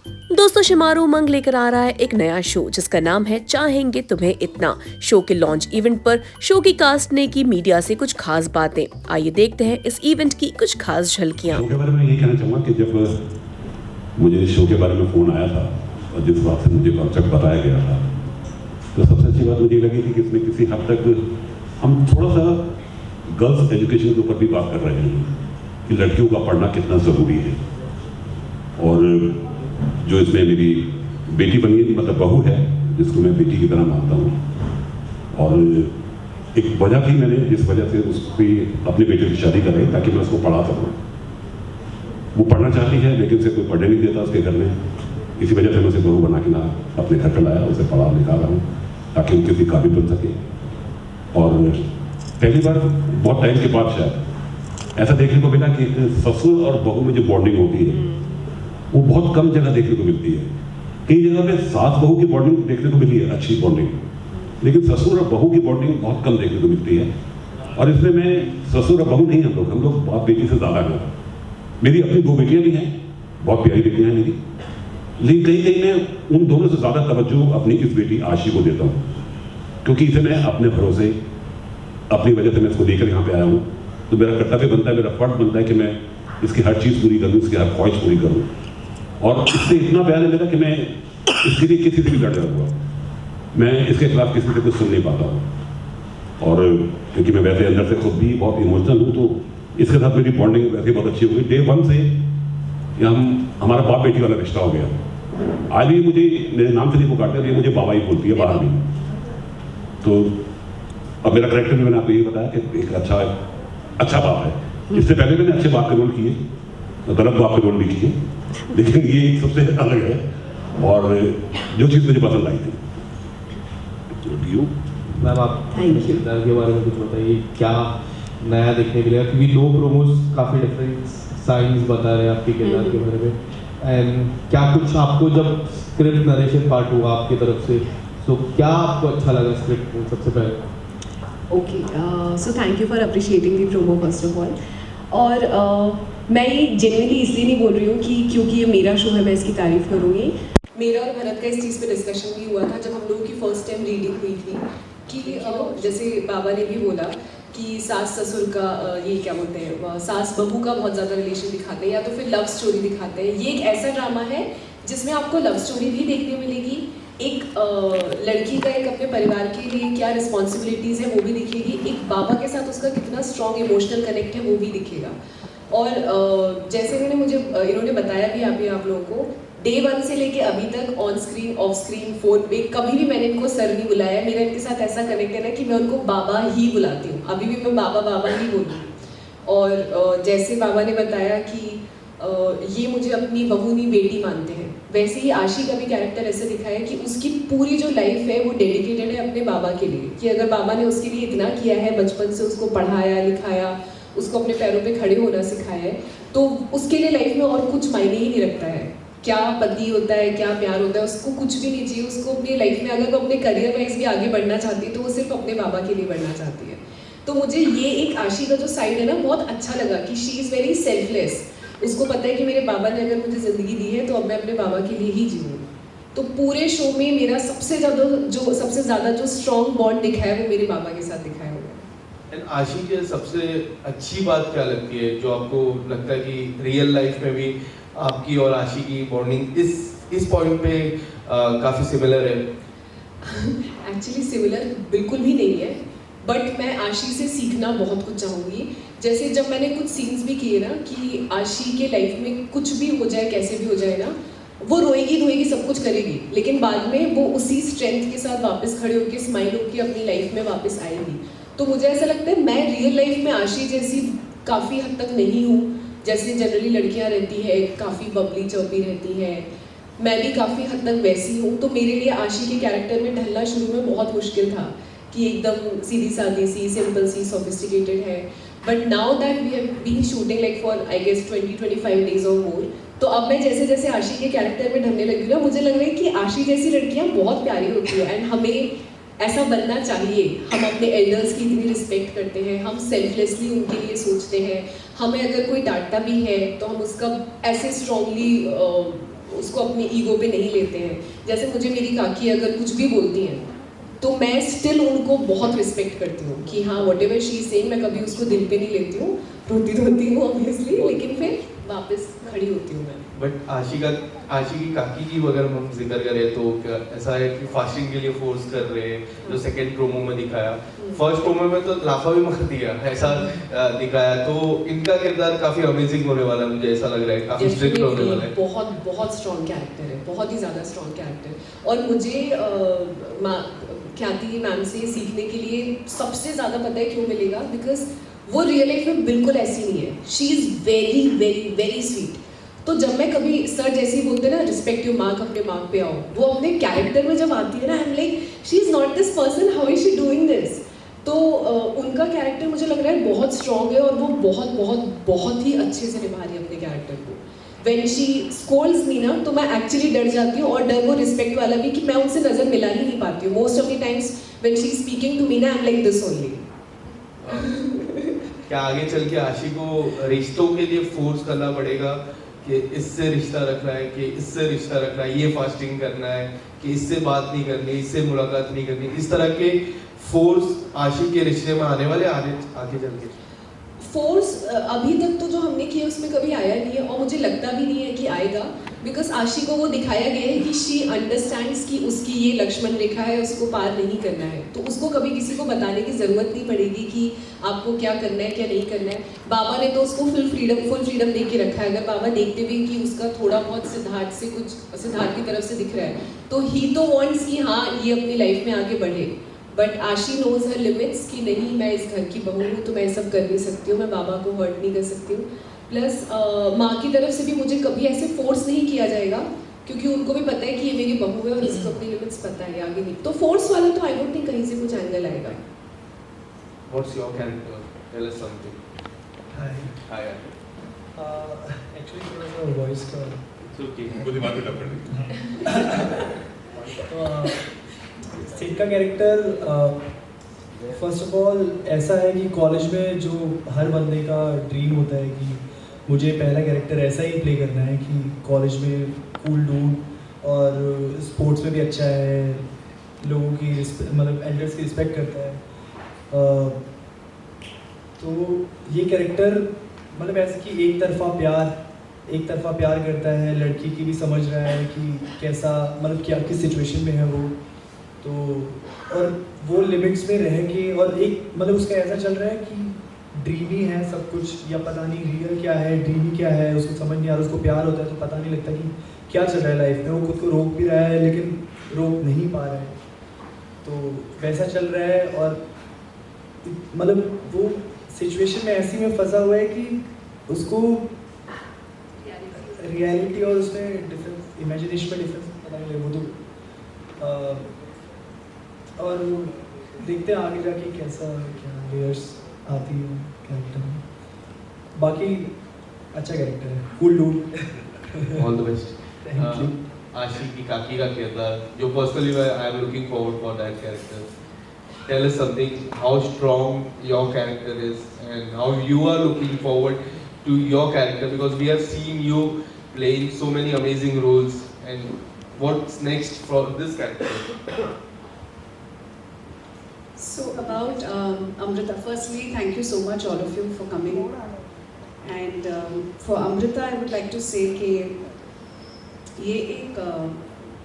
दोस्तों, शिमारू उमंग लेकर आ रहा है एक नया शो जिसका नाम है चाहेंगे तुम्हें इतना। शो के लॉन्च इवेंट पर शो की कास्ट ने की मीडिया से कुछ खास बातें। आइए देखते हैं इस इवेंट की कुछ खास झलकियां। शो के बारे में यही कहना चाहूँगा कि जब मुझे शो के बारे में फ़ोन आया था और जिस बात से मुझे कॉन्सेप्ट बताया गया था, तो सबसे अच्छी बात मुझे लगी थी कि इसमें किसी हद तक हम थोड़ा सा गर्ल्स एजुकेशन के ऊपर भी बात कर रहे हैं कि लड़कियों का पढ़ना कितना ज़रूरी है। और जो इसमें मेरी बेटी बनी है, मतलब बहू है, जिसको मैं बेटी की तरह मानता हूँ, और एक वजह थी मैंने जिस वजह से उसकी अपनी बेटी की शादी कराई ताकि मैं उसको पढ़ा सकूँ। वो पढ़ना चाहती है लेकिन उसे कोई पढ़ने नहीं देता उसके घर में। इसी वजह से मैं उसे बहू बना के ना अपने घर पर लाया, उसे पढ़ा लिखा रहा हूँ ताकि वो किसी काबिल बन सके। और पहली बार बहुत टाइम के बाद शायद ऐसा देखने को मिला कि ससुर और बहू में जो बॉन्डिंग होती है वो बहुत कम जगह देखने को मिलती है। कई जगह पे सास बहू की बॉन्डिंग देखने को मिली है, अच्छी बॉन्डिंग, लेकिन ससुर और बहू की बॉन्डिंग बहुत कम देखने को मिलती है। और इसमें मैं ससुर और बहू नहीं, हम लोग बाप बेटी से ज़्यादा हैं। मेरी अपनी दो बेटियां भी हैं, बहुत प्यारी बेटियां हैं मेरी, लेकिन कहीं कहीं मैं उन दोनों से ज़्यादा तवज्जो अपनी इस बेटी आशी को देता हूँ, क्योंकि इसे मैं अपने भरोसे, अपनी वजह से मैं इसको लेकर यहाँ पे आया हूँ। तो मेरा कर्तव्य बनता है, मेरा फर्ज बनता है कि मैं इसकी हर चीज़ पूरी करूँ, इसकी हर ख्वाहिश पूरी करूँ। और इससे इतना प्यार है मेरा कि मैं इसके लिए किसी से भी लड़ रहा हुआ, मैं इसके खिलाफ किसी से कुछ सुन नहीं पाता हूँ। और क्योंकि मैं वैसे अंदर से खुद भी बहुत इमोशनल हूँ, तो इसके साथ मेरी बॉन्डिंग वैसे बहुत अच्छी हो गई। डे वन से हमारा बाप बेटी वाला रिश्ता हो गया। आज भी मुझे मेरे नाम से नहीं पुकारते, ये मुझे बाबा ही बोलती है बाहर भी। तो अब मेरा करेक्टर भी मैंने आपको ये बताया कि एक अच्छा बाप है। इससे पहले मैंने अच्छे बाप के रोल किए, गलत बाप के रोल भी किए, लेकिन ये एक सबसे अलग है और जो चीज़ मुझे पसंद आई थी। मैम, आप किरदार के बारे में कुछ बताइए, क्या नया देखने मिलेगा? क्योंकि दो प्रोमोज काफ़ी डिफरेंट साइंस बता रहे हैं आपके किरदार के बारे में। एंड क्या कुछ आपको जब स्क्रिप्ट नरेशन पार्ट हुआ आपकी तरफ से, तो क्या आपको अच्छा लगा स्क्रिप्ट में सबसे पहले? Okay, so thank you for appreciating the promo first of all. और मैं ये जेन्युइनली इसलिए नहीं बोल रही हूँ कि क्योंकि ये मेरा शो है मैं इसकी तारीफ करूँगी। मेरा और भरत का इस चीज़ पे डिस्कशन भी हुआ था जब हम लोगों की फर्स्ट टाइम रीडिंग हुई थी कि जैसे बाबा ने भी बोला कि सास ससुर का ये क्या बोलते हैं, सास बहू का बहुत ज़्यादा रिलेशन दिखाते हैं या तो फिर लव स्टोरी दिखाते हैं। ये एक ऐसा ड्रामा है जिसमें आपको लव स्टोरी भी देखने मिलेगी, एक लड़की का एक अपने परिवार के लिए क्या रिस्पॉन्सिबिलिटीज़ है वो भी दिखेगी, एक बाबा के साथ उसका कितना स्ट्रॉन्ग इमोशनल कनेक्ट है वो भी दिखेगा। और जैसे इन्होंने बताया भी आप लोगों को, डे वन से लेके अभी तक on screen, of screen, phone पे कभी भी मैंने इनको सर नहीं बुलाया। मेरा इनके साथ ऐसा कनेक्ट है ना कि मैं उनको बाबा ही बुलाती हूँ, अभी भी मैं बाबा बाबा ही बोलती हूँ। और जैसे बाबा ने बताया कि ये मुझे अपनी बहू नहीं बेटी मानते हैं, वैसे ही आशी का भी कैरेक्टर ऐसे दिखाया है कि उसकी पूरी जो लाइफ है वो डेडिकेटेड है अपने बाबा के लिए, कि अगर बाबा ने उसके लिए इतना किया है, बचपन से उसको पढ़ाया लिखाया, उसको अपने पैरों पे खड़े होना सिखाया है, तो उसके लिए लाइफ में और कुछ मायने ही नहीं रखता है। क्या पति होता है, क्या प्यार होता है, उसको कुछ भी नहीं चाहिए। उसको अपनी लाइफ में अगर वो अपने करियर वाइज भी आगे बढ़ना चाहती है तो वो सिर्फ अपने बाबा के लिए बढ़ना चाहती है। तो मुझे ये एक आशी का जो साइड है ना बहुत अच्छा लगा कि शी इज़ वेरी सेल्फलेस। उसको पता है कि मेरे बाबा ने अगर मुझे ज़िंदगी दी है तो अब मैं अपने बाबा के लिए ही जीऊँ। तो पूरे शो में मेरा सबसे ज़्यादा जो स्ट्रॉन्ग बॉन्ड दिखा है वो मेरे बाबा के साथ दिखाया हुआ है। एंड आशी की सबसे अच्छी बात क्या लगती है, जो आपको लगता है कि रियल लाइफ में भी आपकी और आशी की बॉन्डिंग इस पॉइंट पे काफ़ी सिमिलर है? एक्चुअली सिमिलर बिल्कुल भी नहीं है, बट मैं आशी से सीखना बहुत कुछ चाहूँगी। जैसे जब मैंने कुछ सीन्स भी किए ना कि आशी के लाइफ में कुछ भी हो जाए, कैसे भी हो जाए ना, वो रोएगी धोएगी सब कुछ करेगी, लेकिन बाद में वो उसी स्ट्रेंथ के साथ वापस खड़े होकर स्माइल होकर अपनी लाइफ में वापस आएगी। तो मुझे ऐसा लगता है मैं रियल लाइफ में आशी जैसी काफ़ी हद तक नहीं हूँ, जैसे जनरली लड़कियाँ रहती है, काफ़ी बबली चौपी रहती हैं, मैं भी काफ़ी हद तक वैसी हूँ। तो मेरे लिए आशी के कैरेक्टर में ढलना शुरू में बहुत मुश्किल था कि एकदम सीधी सादी सी, सिंपल सी, सोफिस्टिकेटेड है। But now that we have been shooting like for I guess 20-25 days और मोर, तो अब मैं जैसे जैसे आशी के कैरेक्टर में ढलने लगी हूँ, मुझे लग रहा है कि आशी जैसी लड़कियाँ बहुत प्यारी होती है एंड हमें ऐसा बनना चाहिए। हम अपने एल्डर्स की इतनी रिस्पेक्ट करते हैं, हम सेल्फलेसली उनके लिए सोचते हैं, हमें अगर कोई डांटता भी है तो हम उसका ऐसे स्ट्रांगली उसको अपनी ईगो पे नहीं लेते हैं। जैसे मुझे मेरी काकी अगर कुछ भी बोलती हैं तो मैं स्टिल उनको बहुत रिस्पेक्ट करती हूँ कि हाँ वट एवर शी सेइंग, मैं कभी उसको दिल पे नहीं लेती हूँ, रोती हूँ ऑब्वियसली, लेकिन फिर वापस खड़ी होती हूँ मैं। बट आशी की काकी की अगर हम जिक्र करें तो क्या ऐसा है कि फास्टिंग के लिए फोर्स कर रहे हैं, जो सेकंड प्रोमो में दिखाया, फर्स्ट प्रोमो में तो लाफा भी मार दिया ऐसा दिखाया, तो इनका किरदार काफी अमेजिंग होने वाला है, मुझे ऐसा लग रहा है काफी स्ट्रिक्ट होने वाला है। बहुत स्ट्रॉन्ग कैरेक्टर है, बहुत ही ज़्यादा स्ट्रॉन्ग कैरेक्टर। और मुझे ख्याति मैम से सीखने के लिए सबसे ज़्यादा पता है क्यों मिलेगा, बिकॉज वो रियल लाइफ में बिल्कुल ऐसी नहीं है। She is very very very sweet. तो जब मैं कभी सर जैसे ही बोलते हैं ना रिस्पेक्ट योर मार्क, अपने मार्क पे आओ, वो अपने कैरेक्टर में जब आती है ना, I am like she is not this person, how is she doing this. तो उनका कैरेक्टर मुझे लग रहा है बहुत स्ट्रॉन्ग है और वो बहुत बहुत बहुत ही अच्छे से निभा रही है अपने कैरेक्टर को। When she scolds me ना, तो मैं एक्चुअली डर जाती हूँ, और डर वो रिस्पेक्ट वाला भी कि मैं उनसे नज़र मिला ही नहीं पाती हूँ। Most of the times when she is speaking to me ना, I'm like this only। क्या आगे चल के आशी को रिश्तों के लिए फोर्स करना पड़ेगा कि इससे रिश्ता रखना है, कि इससे रिश्ता रखना है, ये फास्टिंग करना है, कि इससे बात नहीं करनी, इससे मुलाकात नहीं करनी, इस तरह के फोर्स आशी के रिश्ते में आने वाले आगे चल के? फोर्स अभी तक तो जो हमने किया उसमें कभी आया नहीं है, और मुझे लगता भी नहीं है कि आएगा, बिकॉज आशी को वो दिखाया गया है कि शी अंडरस्टैंड्स कि उसकी ये लक्ष्मण रेखा है, उसको पार नहीं करना है, तो उसको कभी किसी को बताने की ज़रूरत नहीं पड़ेगी कि आपको क्या करना है क्या नहीं करना है। बाबा ने तो उसको फुल फ्रीडम दे के रखा है। अगर बाबा देखते भी कि उसका थोड़ा बहुत सिद्धार्थ की तरफ से दिख रहा है, तो ही तो वॉन्ट्स कि हाँ ये अपनी लाइफ में आगे बढ़े, बट आशी नोज हर लिमिट्स कि नहीं मैं इस घर की बहू हूँ तो मैं सब कर नहीं सकती हूँ, मैं बाबा को हर्ट नहीं कर सकती हूँ। प्लस माँ की तरफ से भी मुझे कभी ऐसे फोर्स नहीं किया जाएगा, क्योंकि उनको भी पता है कि ये मेरी बहू है और इसको अपनी लिमिट्स पता है, आगे नहीं। तो फोर्स वाला तो आई डोंट थिंक कहीं से कुछ एंगल आएगा। What's your character? Tell us something. Hi. Actually थोड़ा सा वॉइस का It's okay. मुझे बात करना पड़ेगी। सिड का कैरेक्टर फर्स्ट ऑफ ऑल ऐसा है कि कॉलेज में जो हर बंदे का ड्रीम होता है कि मुझे पहला कैरेक्टर ऐसा ही प्ले करना है कि कॉलेज में कूल डूड और स्पोर्ट्स में भी अच्छा है, लोगों की मतलब एल्डर्स की रिस्पेक्ट करता है। तो ये कैरेक्टर मतलब ऐसे कि एक तरफा प्यार करता है, लड़की की भी समझ रहा है कि कैसा मतलब क्या किस सिचुएशन में है वो, तो और वो लिमिट्स में रह के, और एक मतलब उसका ऐसा चल रहा है कि ड्रीमी है सब कुछ, या पता नहीं रियल क्या है ड्रीमी क्या है, उसको समझ नहीं आ रहा। उसको प्यार होता है तो पता नहीं लगता कि क्या चल रहा है लाइफ में, वो खुद को रोक भी रहा है लेकिन रोक नहीं पा रहा है, तो वैसा चल रहा है। और मतलब वो सिचुएशन में ऐसी में फंसा हुआ है कि उसको रियलिटी और उसमें डिफरेंस, इमेजिनेशन में डिफरेंस पता नहीं लगे वो तो और देखते हैं आगे जाके कैसा क्या लेयर्स आती है कैरेक्टर में। बाकी अच्छा कैरेक्टर है, cool dude. All the best. Thank you. आशी की काकी का किरदार जो personally I am looking forward for that character. Tell us something, how strong your character is and how you are looking forward to your character, because we have seen you playing so many amazing roles, and what's next for this character? So about Amrita, firstly, thank you so much all of you for coming. And for Amrita, I would like to say कि ये एक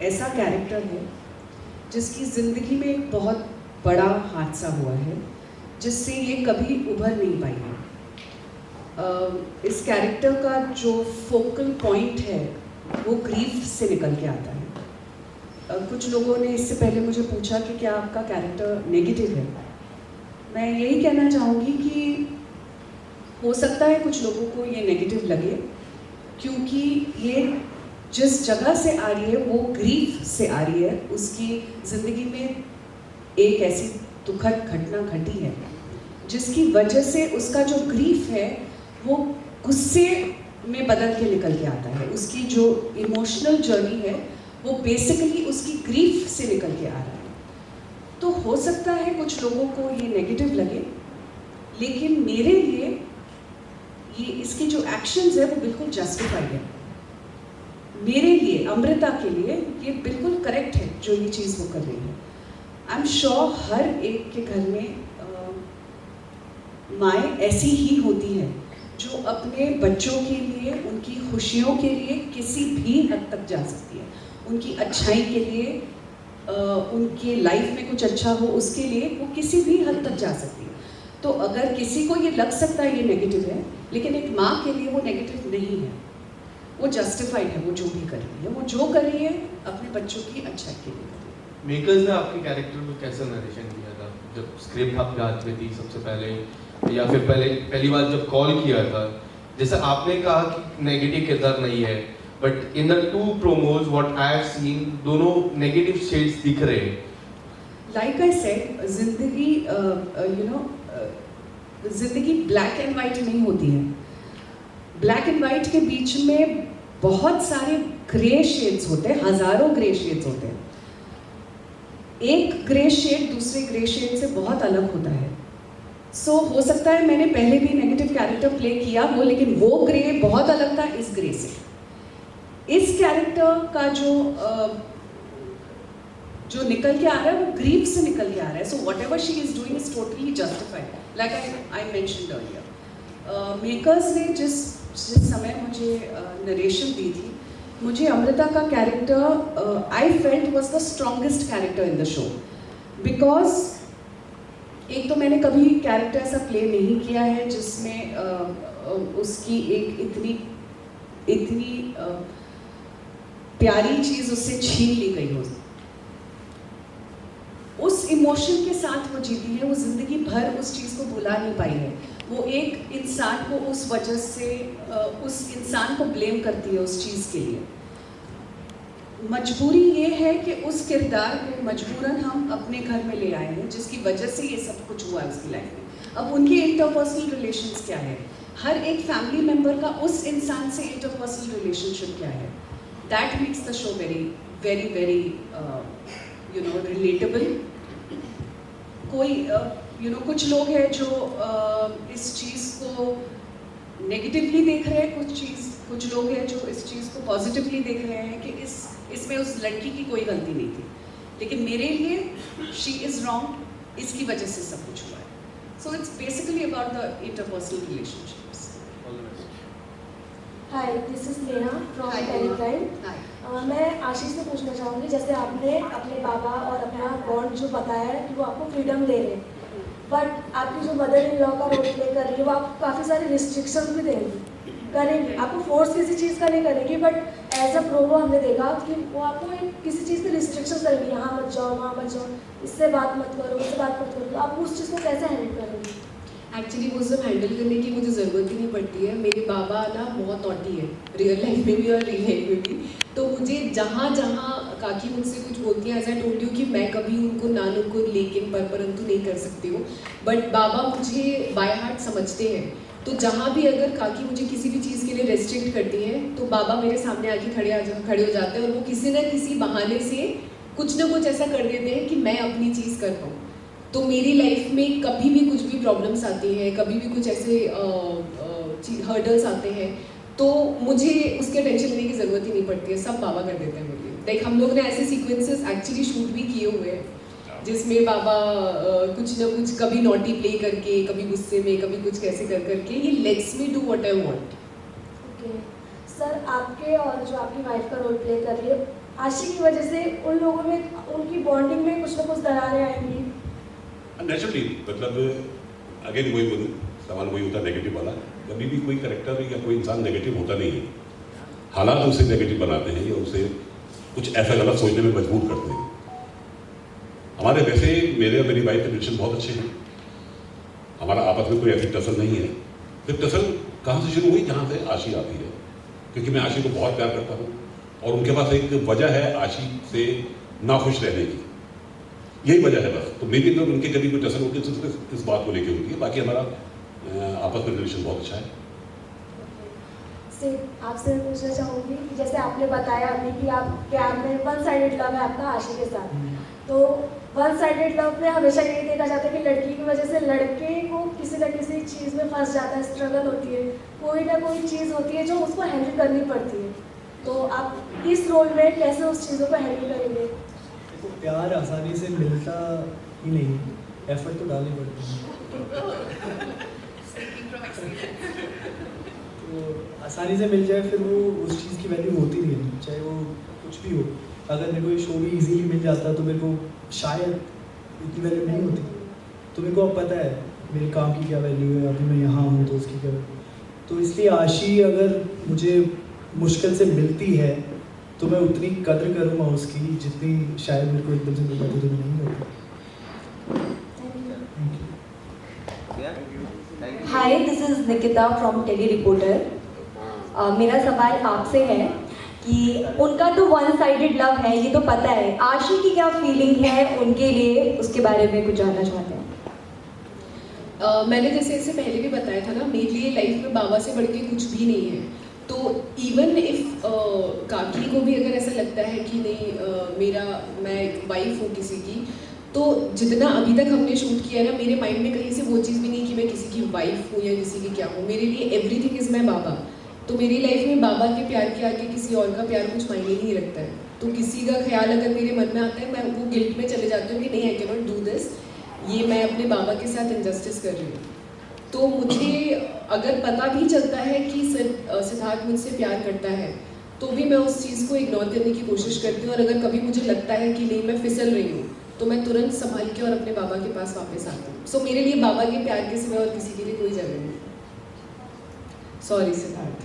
ऐसा character है जिसकी ज़िंदगी में एक बहुत बड़ा हादसा हुआ है, जिससे ये कभी उभर नहीं पाई है। इस कैरेक्टर का जो फोकल पॉइंट है वो ग्रीफ से निकल के आता है। कुछ लोगों ने इससे पहले मुझे पूछा कि क्या आपका कैरेक्टर नेगेटिव है। मैं यही कहना चाहूँगी कि हो सकता है कुछ लोगों को ये नेगेटिव लगे, क्योंकि ये जिस जगह से आ रही है वो ग्रीफ से आ रही है। उसकी ज़िंदगी में एक ऐसी दुखद घटना घटी है जिसकी वजह से उसका जो ग्रीफ है वो गुस्से में बदल के निकल के आता है। उसकी जो इमोशनल जर्नी है वो बेसिकली उसकी ग्रीफ से निकल के आ रहा है। तो हो सकता है कुछ लोगों को ये नेगेटिव लगे, लेकिन मेरे लिए ये इसके जो एक्शंस है वो बिल्कुल जस्टिफाइड है। मेरे लिए लिए, अमृता के लिए ये बिल्कुल करेक्ट है जो ये चीज़ वो कर रही है। आई एम श्योर हर एक के घर में माएँ ऐसी ही होती है जो अपने बच्चों के लिए, उनकी खुशियों के लिए किसी भी हद तक जा सकती है, उनकी अच्छाई के लिए, उनके लाइफ में कुछ अच्छा हो उसके लिए वो किसी भी हद तक जा सकती है। तो अगर किसी को ये लग सकता है ये नेगेटिव है, लेकिन एक माँ के लिए वो नेगेटिव नहीं है, वो जस्टिफाइड है। वो जो भी कर रही है, वो जो कर रही है अपने बच्चों की अच्छाई के लिए कर रही है। मेकर्स ने आपके कैरेक्टर को कैसे नरेशन किया था? जब स्क्रिप्ट आपके हाथ में थी सबसे पहले, या फिर पहली बार जब कॉल किया था, जैसे आपने कहा कि नेगेटिव किरदार नहीं है, but in the 2 promos what I have seen, दोनों नेगेटिव शेड्स दिख रहे हैं। लाइक आई सेड, जिंदगी जिंदगी ब्लैक एंड वाइट नहीं होती है। ब्लैक एंड वाइट के बीच में बहुत सारे ग्रे शेड्स होते हैं, हजारों ग्रे शेड्स होते हैं। एक ग्रे शेड दूसरे ग्रे शेड से बहुत अलग होता है। सो हो सकता है मैंने पहले भी नेगेटिव कैरेक्टर प्ले किया हो, लेकिन वो ग्रे बहुत अलग था इस ग्रे से। इस कैरेक्टर का जो निकल के आ रहा है वो ग्रीफ से निकल के आ रहा है। So what ever she is doing is totally justified, like I mentioned earlier. Makers ने जिस समय मुझे नरेशन दी थी, मुझे अमृता का character I felt was the strongest character in the show, because एक तो मैंने कभी कैरेक्टर ऐसा प्ले नहीं किया है जिसमें उसकी एक इतनी प्यारी चीज़ उससे छीन ली गई हो। उस इमोशन के साथ वो जीती है, वो जिंदगी भर उस चीज़ को भुला नहीं पाई है। वो एक इंसान को उस वजह से उस इंसान को ब्लेम करती है उस चीज़ के लिए। मजबूरी ये है कि उस किरदार को मजबूरन हम अपने घर में ले आए हैं, जिसकी वजह से ये सब कुछ हुआ है उसकी लाइफ में। अब उनके इंटरपर्सनल रिलेशंस क्या है, हर एक फैमिली मेंबर का उस इंसान से इंटरपर्सनल रिलेशनशिप क्या है, that makes the show very very very relatable. कोई कुछ लोग हैं जो इस चीज़ को नेगेटिवली देख रहे हैं, कुछ लोग हैं जो इस चीज़ को पॉजिटिवली देख रहे हैं कि इसमें उस लड़की की कोई गलती नहीं थी, लेकिन मेरे लिए शी इज़ रॉन्ग, इसकी वजह से सब कुछ हुआ है। So it's basically about the interpersonal relationships. Hi, this is Neha from Hi, टेलीक्राइम। Hi. मैं आशीष से पूछना चाहूँगी, जैसे आपने अपने बाबा और अपना बॉन्ड जो बताया है कि वो आपको फ्रीडम दे रहे हैं, बट आपकी जो मदर इन लॉ का रोल प्ले कर रही है वो आपको काफ़ी सारे रिस्ट्रिक्शन भी करेंगी। आपको फोर्स किसी चीज़ का नहीं करेगी, बट एज अ प्रोमो हमने देखा कि वो आपको किसी चीज़ पे रिस्ट्रिक्शन करेगी, यहाँ मत जाओ, वहाँ मत जाओ, इससे बात मत करो, उससे बात मत करो। तो आप उस चीज़ को कैसे हैंडल करेंगी? एक्चुअली वो सब हैंडल करने की मुझे ज़रूरत ही नहीं पड़ती है। मेरे बाबा ना बहुत नॉटी है, रियल लाइफ में भी और रियल लाइफ में भी। तो मुझे जहाँ काकी मुझसे कुछ बोलती है, एज आई टोल्ड यू कि मैं कभी उनको ना नुकुर लेकिन परंतु नहीं कर सकती हूँ, बट बाबा मुझे बाय हार्ट समझते हैं। तो जहाँ भी अगर काकी मुझे किसी भी चीज़ के लिए रेस्ट्रिक्ट करती है तो बाबा मेरे सामने आके खड़े हो जाते हैं, और वो किसी न किसी बहाने से कुछ ना कुछ ऐसा कर देते हैं कि मैं अपनी चीज़ कर पाऊँ। तो मेरी लाइफ में कभी भी कुछ भी प्रॉब्लम्स आती हैं, कभी भी कुछ ऐसे हर्डल्स आते हैं, तो मुझे उसके टेंशन लेने की ज़रूरत ही नहीं पड़ती है, सब बाबा कर देते हैं मेरे लिए। लाइक हम लोग ने ऐसे सीक्वेंसेस एक्चुअली शूट भी किए हुए हैं जिसमें बाबा कुछ ना कुछ कभी नॉटी प्ले करके, कभी गुस्से में, कभी कुछ कैसे कर करके ये let's me do what I want. Okay sir, आपके और जो आपकी वाइफ का रोल प्ले कर रही है आशी की वजह से उन लोगों में, उनकी बॉन्डिंग में कुछ ना कुछ दरारें आएंगी? नेचुरली, मतलब अगेन वही बोलूँ, सवाल वही होता है नेगेटिव वाला। कभी भी कोई कैरेक्टर या कोई इंसान नेगेटिव होता नहीं है, हालात उसे नेगेटिव बनाते हैं या उसे कुछ ऐसा गलत सोचने में मजबूर करते हैं। हमारे वैसे मेरे और मेरी वाइफ के रिलेशन बहुत अच्छे हैं, हमारा आपस में कोई ऐसी टसल नहीं है। फिर टसल कहाँ से शुरू हुई? जहाँ से आशी आती है, क्योंकि मैं आशी को बहुत प्यार करता हूँ और उनके पास एक वजह है आशी से नाखुश रहने की, यही वजह है बस। तो मेरी अगर उनके कभी कोई टसल होती है तो इस बात को लेकर होती है, बाकी हमारा आपस में रिलेशन बहुत अच्छा है। आपसे पूछना चाहूँगी कि जैसे आपने बताया अभी कि आप प्यार में वन साइडेड लव है आपका आशी के साथ, तो वन साइडेड लव में हमेशा यही देखा जाता है कि लड़की की वजह से लड़के को किसी न किसी चीज़ में फंस जाता है, स्ट्रगल होती है, कोई ना कोई चीज़ होती है जो उसको हैंडल करनी पड़ती है। तो आप इस रोल में कैसे उस चीज़ों को हैंडल करेंगे? देखो, प्यार आसानी से मिलता ही नहीं, एफर्ट तो डालने पड़ते हैं। तो आसानी से मिल जाए फिर वो उस चीज़ की वैल्यू होती नहीं है, चाहे वो कुछ भी हो। अगर मेरे को ये शो भी इजीली मिल जाता तो मेरे को शायद इतनी वैल्यू नहीं होती। तो मेरे को अब पता है मेरे काम की क्या वैल्यू है, अभी मैं यहाँ हूँ तो उसकी क्या वैल्यू। तो इसलिए आशी अगर मुझे मुश्किल से मिलती है तो मैं उतनी कदर करूँगा उसकी जितनी शायद मेरे को एकदम से मिल जाती तो मैं नहीं करता। Hi, this is Nikita from Tele Reporter. मेरा सवाल आपसे है कि उनका तो वन साइडेड लव है, ये तो पता है। आशी की क्या फीलिंग है उनके लिए, उसके बारे में कुछ जानना चाहते हैं। मैंने जैसे इससे पहले भी बताया था ना, मेरे लिए लाइफ में बाबा से बढ़ के कुछ भी नहीं है। तो इवन इफ काकी को भी अगर ऐसा लगता है कि नहीं मैं एक वाइफ हूँ किसी की, तो जितना अभी तक हमने शूट किया है ना, मेरे माइंड में कहीं से वो चीज़ भी नहीं कि मैं किसी की वाइफ हूँ या किसी की क्या हूँ। मेरे लिए एवरीथिंग इज़ माई बाबा। तो मेरी लाइफ में बाबा के प्यार के आगे किसी और का प्यार कुछ मायने नहीं रखता है। तो किसी का ख्याल अगर मेरे मन में आता है, मैं वो गिल्ट में चले जाती हूँ कि नहीं, I can not do this, ये मैं अपने बाबा के साथ इनजस्टिस कर रही हूँ। तो मुझे अगर पता भी चलता है कि सिद्धार्थ मुझसे प्यार करता है, तो भी मैं उस चीज़ को इग्नोर करने की कोशिश करती हूँ। और अगर कभी मुझे लगता है कि नहीं मैं फिसल रही हूँ, तो मैं तुरंत संभाल के और अपने बाबा के पास वापस आती हूँ। सो मेरे लिए बाबा के प्यार के सिवा और किसी के लिए कोई जगह नहीं। सॉरी सिद्धार्थ।